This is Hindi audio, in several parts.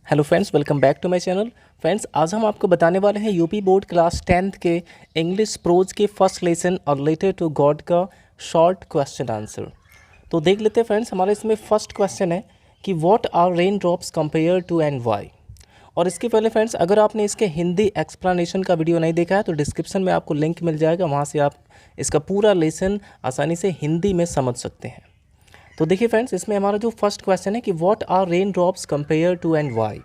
Hello friends, welcome back to my channel. Friends, आज हम आपको बताने वाले हैं यूपी बोर्ड क्लास 10th के इंग्लिश प्रोज के फर्स्ट लेसन और लेटर टू गॉड का शॉर्ट क्वेश्चन आंसर। तो देख लेते हैं फ्रेंड्स, हमारे इसमें फर्स्ट क्वेश्चन है कि what are rain drops compare to and why. और इसके पहले फ्रेंड्स, अगर आपने इसके हिंदी एक्सप्लेनेशन का वीडियो नहीं देखा है तो डिस्क्रिप्शन में आपको लिंक मिल जाएगा, वहाँ से आप इसका पूरा लेसन आसानी से हिंदी में समझ सकते हैं। तो देखिए फ्रेंड्स, इसमें हमारा जो फर्स्ट क्वेश्चन है कि what are rain drops compare to and why,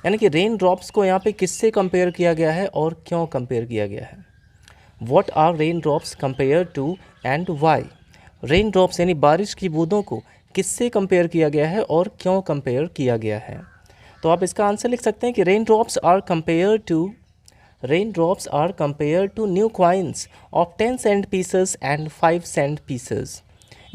यानी कि रेन ड्रॉप्स को यहाँ पे किससे कंपेयर किया गया है और क्यों कंपेयर किया गया है। What are rain drops compare to and why, rain drops यानी बारिश की बूंदों को किससे कंपेयर किया गया है और क्यों कंपेयर किया गया है। तो आप इसका आंसर लिख सकते हैं कि rain drops are compare to new coins of 10 cent pieces and 5 cent pieces,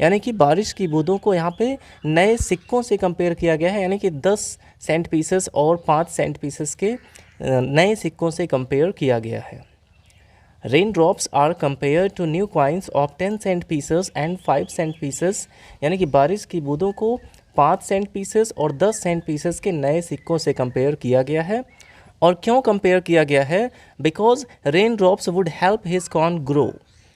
यानी कि बारिश की बूंदों को यहाँ पे नए सिक्कों से कंपेयर किया गया है, यानी कि 10 सेंट पीसेस और 5 सेंट पीसेस के नए सिक्कों से कंपेयर किया गया है। Rain drops are compare to new coins of 10 cent pieces and 5 cent pieces, यानी कि बारिश की बूंदों को 5 सेंट पीसेस और 10 सेंट पीसेस के नए सिक्कों से कंपेयर किया गया है। और क्यों कंपेयर किया गया है? Because rain drops would help his corn grow,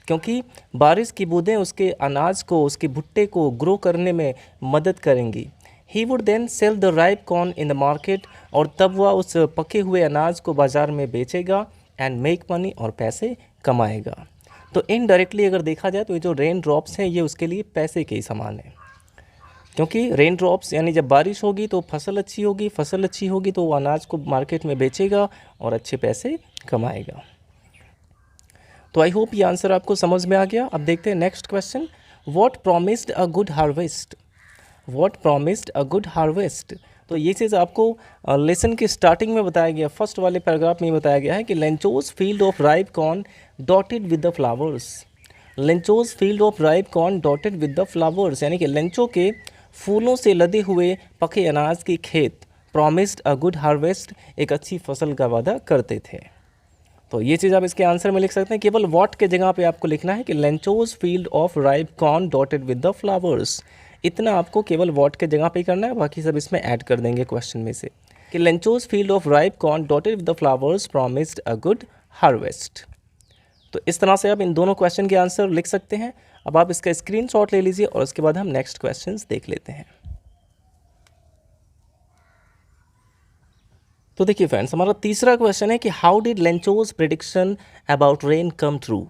क्योंकि बारिश की बूंदें उसके अनाज को, उसके भुट्टे को ग्रो करने में मदद करेंगी। He would then sell the ripe corn in the market, और तब वह उस पके हुए अनाज को बाज़ार में बेचेगा एंड मेक मनी, और पैसे कमाएगा। तो इनडायरेक्टली अगर देखा जाए तो ये जो रेन ड्रॉप्स हैं ये उसके लिए पैसे के ही समान है, क्योंकि रेन ड्रॉप्स यानी जब बारिश होगी तो फसल अच्छी होगी, फसल अच्छी होगी तो वो अनाज को मार्केट में बेचेगा और अच्छे पैसे कमाएगा। तो आई होप ये आंसर आपको समझ में आ गया। अब देखते हैं next question, what promised a good harvest. What promised a good harvest, तो ये चीज़ आपको लेसन के स्टार्टिंग में बताया गया, फर्स्ट वाले पैराग्राफ में बताया गया है कि Lencho's field of ripe corn dotted with the flowers. Lencho's field of ripe corn dotted with the flowers, यानी कि लेंचो के फूलों से लदे हुए पके अनाज के खेत प्रॉमिस्ड अ गुड हार्वेस्ट, एक अच्छी फसल का वादा करते थे। तो ये चीज़ आप इसके आंसर में लिख सकते हैं। केवल व्हाट के जगह पे आपको लिखना है कि Lencho's field of ripe corn dotted with the flowers, इतना आपको केवल व्हाट के जगह पे करना है, बाकी सब इसमें ऐड कर देंगे क्वेश्चन में से कि Lencho's field of ripe corn dotted with the flowers promised a good harvest. तो इस तरह से आप इन दोनों क्वेश्चन के आंसर लिख सकते हैं। अब आप इसका स्क्रीनशॉट ले लीजिए और उसके बाद हम नेक्स्ट क्वेश्चन देख लेते हैं। तो देखिए फ्रेंड्स, हमारा तीसरा क्वेश्चन है कि how did Lencho's prediction about rain come true,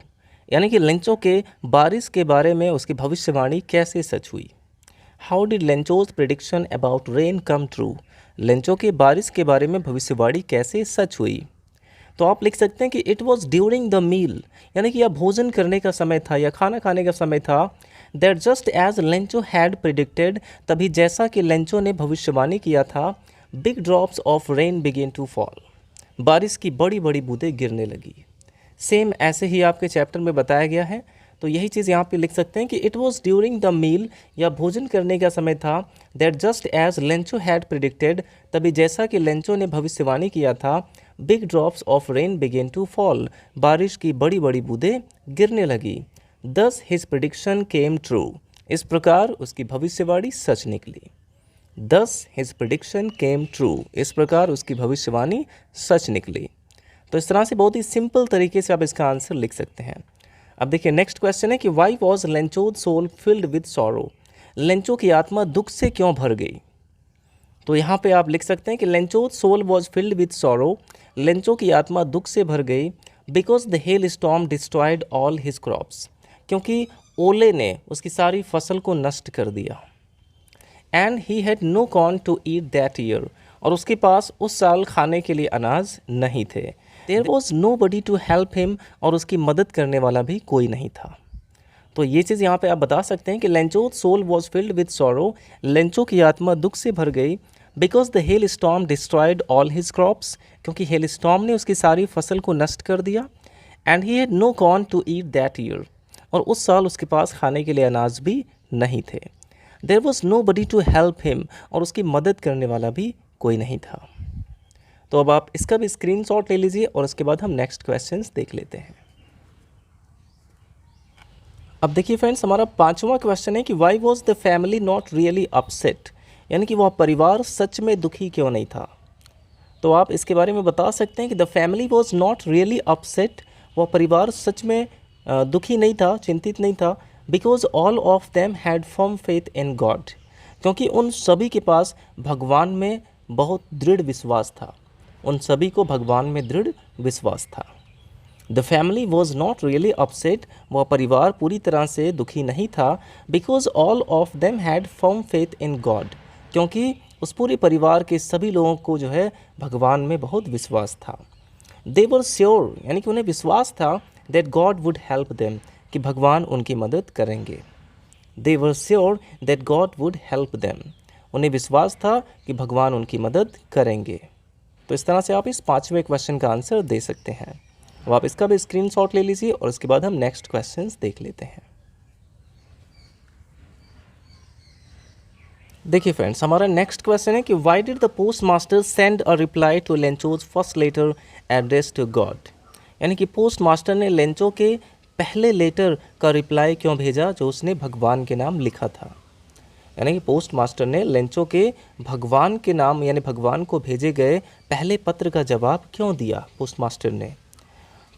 यानी कि लेंचो के बारिश के बारे में उसकी भविष्यवाणी कैसे सच हुई। How did Lencho's prediction about rain come true, Lencho के बारिश के बारे में भविष्यवाणी कैसे सच हुई। तो आप लिख सकते हैं कि it was during the meal, यानी कि यह भोजन करने का समय था या खाना खाने का समय था। That just as Lencho had predicted, तभी जैसा कि लेंचो ने भविष्यवाणी किया था, big drops of rain began to fall, बारिश की बड़ी बड़ी बूंदें गिरने लगी। सेम ऐसे ही आपके चैप्टर में बताया गया है, तो यही चीज़ यहाँ पे लिख सकते हैं कि it was during the meal, या भोजन करने का समय था। That just as Lencho had predicted, तभी जैसा कि लेंचो ने भविष्यवाणी किया था, big drops of rain began to fall, बारिश की बड़ी बड़ी बूंदें गिरने लगी। दस हिज प्रिडिक्शन केम ट्रू, इस प्रकार उसकी भविष्यवाणी सच निकली। दस हिज प्रिडिक्शन केम ट्रू, इस प्रकार उसकी भविष्यवाणी सच निकली। तो इस तरह से बहुत ही सिंपल तरीके से आप इसका आंसर लिख सकते हैं। अब देखिए नेक्स्ट क्वेश्चन है कि why was Lencho's soul filled with sorrow, Lencho की आत्मा दुख से क्यों भर गई। तो यहाँ पे आप लिख सकते हैं कि Lencho's soul was filled with sorrow, Lencho की आत्मा दुख से भर गई। Because the hail storm destroyed all his crops, क्योंकि ओले ने उसकी सारी फसल को नष्ट कर दिया। And he had no corn to eat that year, और उसके पास उस साल खाने के लिए अनाज नहीं थे। There was nobody to help him, और उसकी मदद करने वाला भी कोई नहीं था। तो ये चीज़ यहाँ पे आप बता सकते हैं कि Lencho's soul was filled with sorrow, Lencho की आत्मा दुख से भर गई। Because the hail storm destroyed all his crops, क्योंकि हेल स्टॉर्म ने उसकी सारी फसल को नष्ट कर दिया। And he had no corn to eat that year, और उस साल उसके पास खाने के लिए अनाज भी नहीं थे। There was nobody to help him, और उसकी मदद करने वाला भी कोई नहीं था। तो अब आप इसका भी स्क्रीनशॉट ले लीजिए और उसके बाद हम नेक्स्ट क्वेश्चंस देख लेते हैं। अब देखिए फ्रेंड्स, हमारा पांचवा क्वेश्चन है कि why was the family not really upset, यानी कि वह परिवार सच में दुखी क्यों नहीं था। तो आप इसके बारे में बता सकते हैं कि the family was not really upset, वह परिवार सच में दुखी नहीं था, चिंतित नहीं था, because all of them had firm faith in God, क्योंकि उन सभी के पास भगवान में बहुत दृढ़ विश्वास था, उन सभी को भगवान में दृढ़ विश्वास था। The family was not really upset, वह परिवार पूरी तरह से दुखी नहीं था, because all of them had firm faith in God, क्योंकि उस पूरे परिवार के सभी लोगों को जो है भगवान में बहुत विश्वास था। दे वर श्योर, यानी कि उन्हें विश्वास था, that God would help them, कि भगवान उनकी मदद करेंगे। They were sure that God would help them, उन्हें विश्वास था कि भगवान उनकी मदद करेंगे। तो इस तरह से आप इस 5वें क्वेश्चन का आंसर दे सकते हैं। अब आप इसका भी स्क्रीनशॉट ले लीजिए और उसके बाद हम नेक्स्ट क्वेश्चंस देख लेते हैं। देखिए फ्रेंड्स, हमारा नेक्स्ट क्वेश्चन है कि why did the postmaster send a reply to Lencho's first letter address to God, यानी कि पोस्ट मास्टर ने लेंचो के पहले लेटर का रिप्लाई क्यों भेजा जो उसने भगवान के नाम लिखा था। यानी कि पोस्ट मास्टर ने लेंचो के भगवान के नाम यानी भगवान को भेजे गए पहले पत्र का जवाब क्यों दिया पोस्ट मास्टर ने।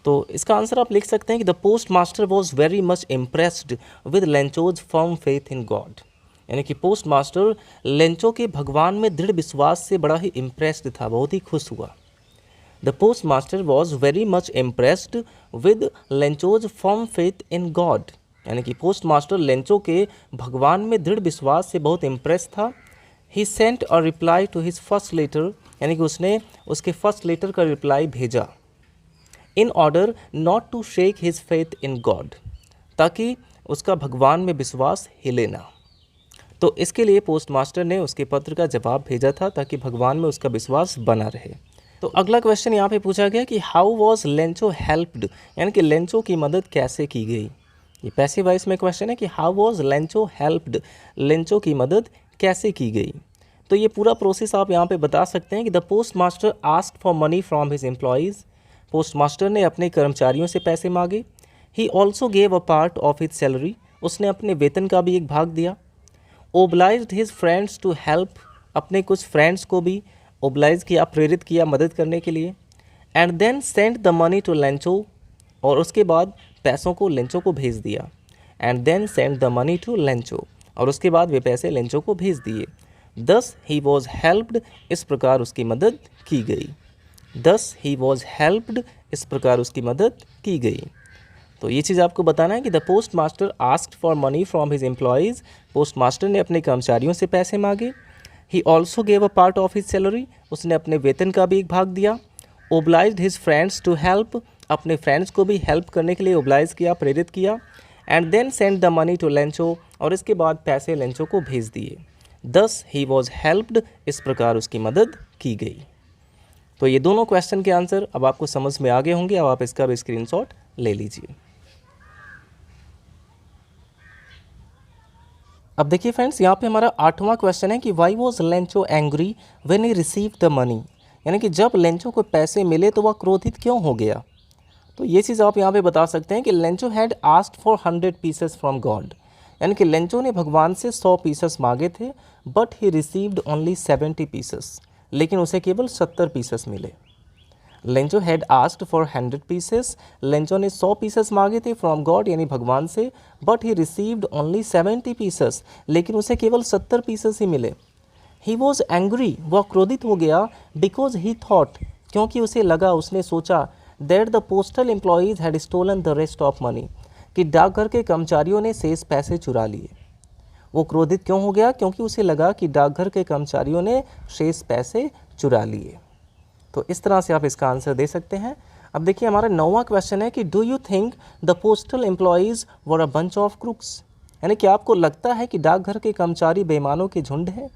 तो इसका आंसर आप लिख सकते हैं कि the post master was very much impressed with Lencho's firm faith in God, यानी कि पोस्ट मास्टर लेंचो के भगवान में दृढ़ विश्वास से बड़ा ही इम्प्रेस्ड था, बहुत ही खुश हुआ। The post master was very much impressed with Lencho's firm faith in God, यानी कि पोस्ट मास्टर लेंचो के भगवान में दृढ़ विश्वास से बहुत इम्प्रेस था। He sent a reply to his first letter, यानी कि उसने उसके फर्स्ट लेटर का रिप्लाई भेजा in order not to shake his faith in God, ताकि उसका भगवान में विश्वास हिले ना। तो इसके लिए पोस्ट मास्टर ने उसके पत्र का जवाब भेजा था ताकि भगवान में उसका विश्वास बना रहे। तो अगला क्वेश्चन यहाँ पे पूछा गया कि हाउ वॉज लेंचो हेल्प्ड, यानी कि लेंचो की मदद कैसे की गई। ये पैसिव वॉइस में क्वेश्चन है कि how was Lencho helped, Lencho की मदद कैसे की गई। तो ये पूरा प्रोसेस आप यहाँ पे बता सकते हैं कि the post master asked for money from his employees, post master ने अपने कर्मचारियों से पैसे मांगे। He also gave a part of his salary, उसने अपने वेतन का भी एक भाग दिया। ओबलाइज्ड हिज फ्रेंड्स टू हेल्प, अपने कुछ फ्रेंड्स को भी ओबलाइज किया, प्रेरित किया मदद करने के लिए। And then send the money to Lencho, और उसके बाद पैसों को लेंचो को भेज दिया। And then send the money to Lencho, और उसके बाद वे पैसे लेंचो को भेज दिए। दस ही वॉज हेल्प्ड, इस प्रकार उसकी मदद की गई। दस ही वॉज हेल्प्ड, इस प्रकार उसकी मदद की गई। तो ये चीज़ आपको बताना है कि the post master asked for money from his employees, post master ने अपने कर्मचारियों से पैसे मांगे। He also gave a part of his salary, उसने अपने वेतन का भी एक भाग दिया। ओबलाइज्ड हिज फ्रेंड्स टू हेल्प, अपने फ्रेंड्स को भी हेल्प करने के लिए ओबलाइज किया, प्रेरित किया। And then send the money to Lencho, और इसके बाद पैसे लेंचो को भेज दिए। दस ही वॉज हेल्प्ड, इस प्रकार उसकी मदद की गई। तो ये दोनों क्वेश्चन के आंसर अब आपको समझ में आ गए होंगे। अब आप इसका भी स्क्रीनशॉट ले लीजिए। अब देखिए फ्रेंड्स, यहाँ पे हमारा 8वां क्वेश्चन है कि why was Lencho angry when he receive the money, यानी कि जब लेंचो को पैसे मिले तो वह क्रोधित क्यों हो गया। तो ये चीज़ आप यहाँ पे बता सकते हैं कि Lencho had asked for 100 pieces from God, यानी कि लेंचो ने भगवान से 100 पीसेस मांगे थे, but he received only 70 pieces, लेकिन उसे केवल 70 पीसेस मिले। Lencho had asked for 100 pieces, Lencho ने 100 पीसेस मांगे थे फ्रॉम गॉड यानी भगवान से, but he received only 70 pieces, लेकिन उसे केवल 70 पीसेस ही मिले। ही वॉज एंग्री, वह क्रोधित हो गया, बिकॉज ही थॉट, क्योंकि उसे लगा, उसने सोचा, that the postal employees had stolen the rest of money, कि डाकघर के कर्मचारियों ने शेष पैसे चुरा लिए। वो क्रोधित क्यों हो गया, क्योंकि उसे लगा कि डाकघर के कर्मचारियों ने शेष पैसे चुरा लिए। तो इस तरह से आप इसका आंसर दे सकते हैं। अब देखिए हमारा 9वां क्वेश्चन है कि do you think the postal employees were a bunch of crooks, यानी कि आपको लगता है कि डाकघर के कर्मचारी बेईमानों के झुंड हैं।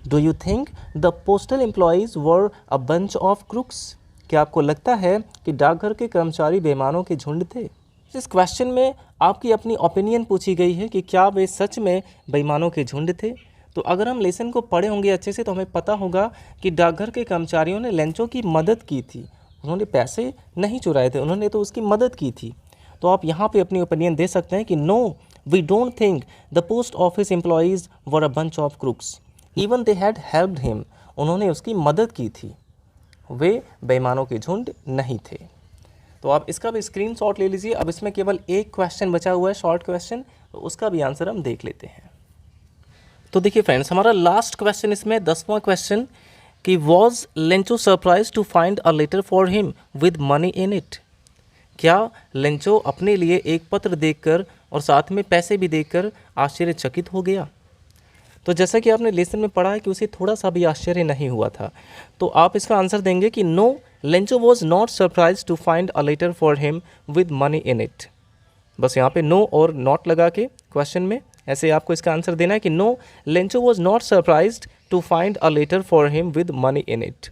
Do you think the postal employees were a bunch of crooks, क्या आपको लगता है कि डाकघर के कर्मचारी बेईमानों के झुंड थे। इस क्वेश्चन में आपकी अपनी ओपिनियन पूछी गई है कि क्या वे सच में बेईमानों के झुंड थे। तो अगर हम लेसन को पढ़े होंगे अच्छे से तो हमें पता होगा कि डाकघर के कर्मचारियों ने लेंचो की मदद की थी, उन्होंने पैसे नहीं चुराए थे, उन्होंने तो उसकी मदद की थी। तो आप यहाँ पे अपनी ओपिनियन दे सकते हैं कि no we don't think the post office employees were a bunch of crooks, even they had helped him, उन्होंने उसकी मदद की थी। वे बेईमानों के झुंड नहीं थे। तो आप इसका भी स्क्रीनशॉट ले लीजिए। अब इसमें केवल एक क्वेश्चन बचा हुआ है, शॉर्ट क्वेश्चन, तो उसका भी आंसर हम देख लेते हैं। तो देखिए फ्रेंड्स, हमारा लास्ट क्वेश्चन इसमें 10वां क्वेश्चन कि was Lencho surprise to find a letter for him with money in it. क्या लेंचो अपने लिए एक पत्र देखकर और साथ में पैसे भी देखकर आश्चर्यचकित हो गया। तो जैसा कि आपने लेसन में पढ़ा है कि उसे थोड़ा सा भी आश्चर्य नहीं हुआ था, तो आप इसका आंसर देंगे कि no, Lencho was not surprise to find a letter for him with money in it. बस यहाँ पे नो और नॉट लगा के क्वेश्चन में ऐसे आपको इसका आंसर देना है कि no, Lencho was not surprised to find a letter for him with money in it.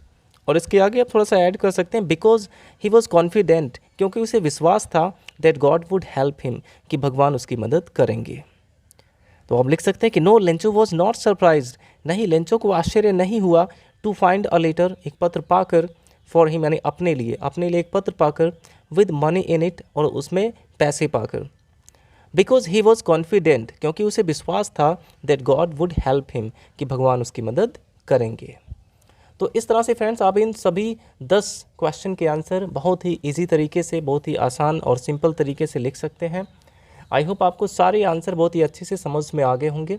और इसके आगे आप थोड़ा सा ऐड कर सकते हैं बिकॉज ही वॉज कॉन्फिडेंट, क्योंकि उसे विश्वास था that God would help him, कि भगवान उसकी मदद करेंगे। तो आप लिख सकते हैं कि no, Lencho was not surprised, नहीं लेंचो को आश्चर्य नहीं हुआ, टू फाइंड अ लेटर, एक पत्र पाकर, फॉर हिम यानी अपने लिए एक पत्र पाकर, विद मनी इन इट और उसमें पैसे पाकर, बिकॉज ही वॉज कॉन्फिडेंट, क्योंकि उसे विश्वास था that God would help him, कि भगवान उसकी मदद करेंगे। तो इस तरह से फ्रेंड्स आप इन सभी 10 क्वेश्चन के आंसर बहुत ही इजी तरीके से, बहुत ही आसान और सिंपल तरीके से लिख सकते हैं। आई होप आपको सारे आंसर बहुत ही अच्छे से समझ में आ गए होंगे।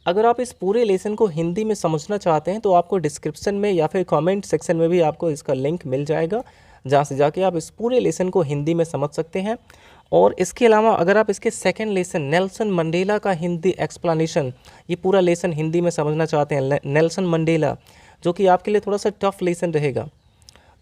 अगर आप इस पूरे लेसन को हिंदी में समझना चाहते हैं तो आपको डिस्क्रिप्शन में या फिर कमेंट सेक्शन में भी आपको इसका लिंक मिल जाएगा, जहाँ से जाके आप इस पूरे लेसन को हिंदी में समझ सकते हैं। और इसके अलावा अगर आप इसके सेकंड लेसन नेल्सन मंडेला का हिंदी एक्सप्लेनेशन, ये पूरा लेसन हिंदी में समझना चाहते हैं, नेल्सन मंडेला, जो कि आपके लिए थोड़ा सा टफ लेसन रहेगा,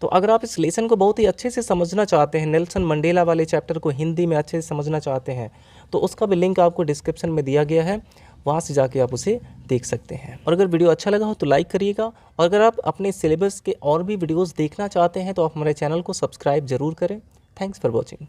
तो अगर आप इस लेसन को बहुत ही अच्छे से समझना चाहते हैं, नेल्सन मंडेला वाले चैप्टर को हिंदी में अच्छे से समझना चाहते हैं, तो उसका भी लिंक आपको डिस्क्रिप्शन में दिया गया है, वहाँ से जाके आप उसे देख सकते हैं। और अगर वीडियो अच्छा लगा हो तो लाइक करिएगा, और अगर आप अपने सिलेबस के और भी वीडियोज़ देखना चाहते हैं तो आप हमारे चैनल को सब्सक्राइब जरूर करें। Thanks for watching.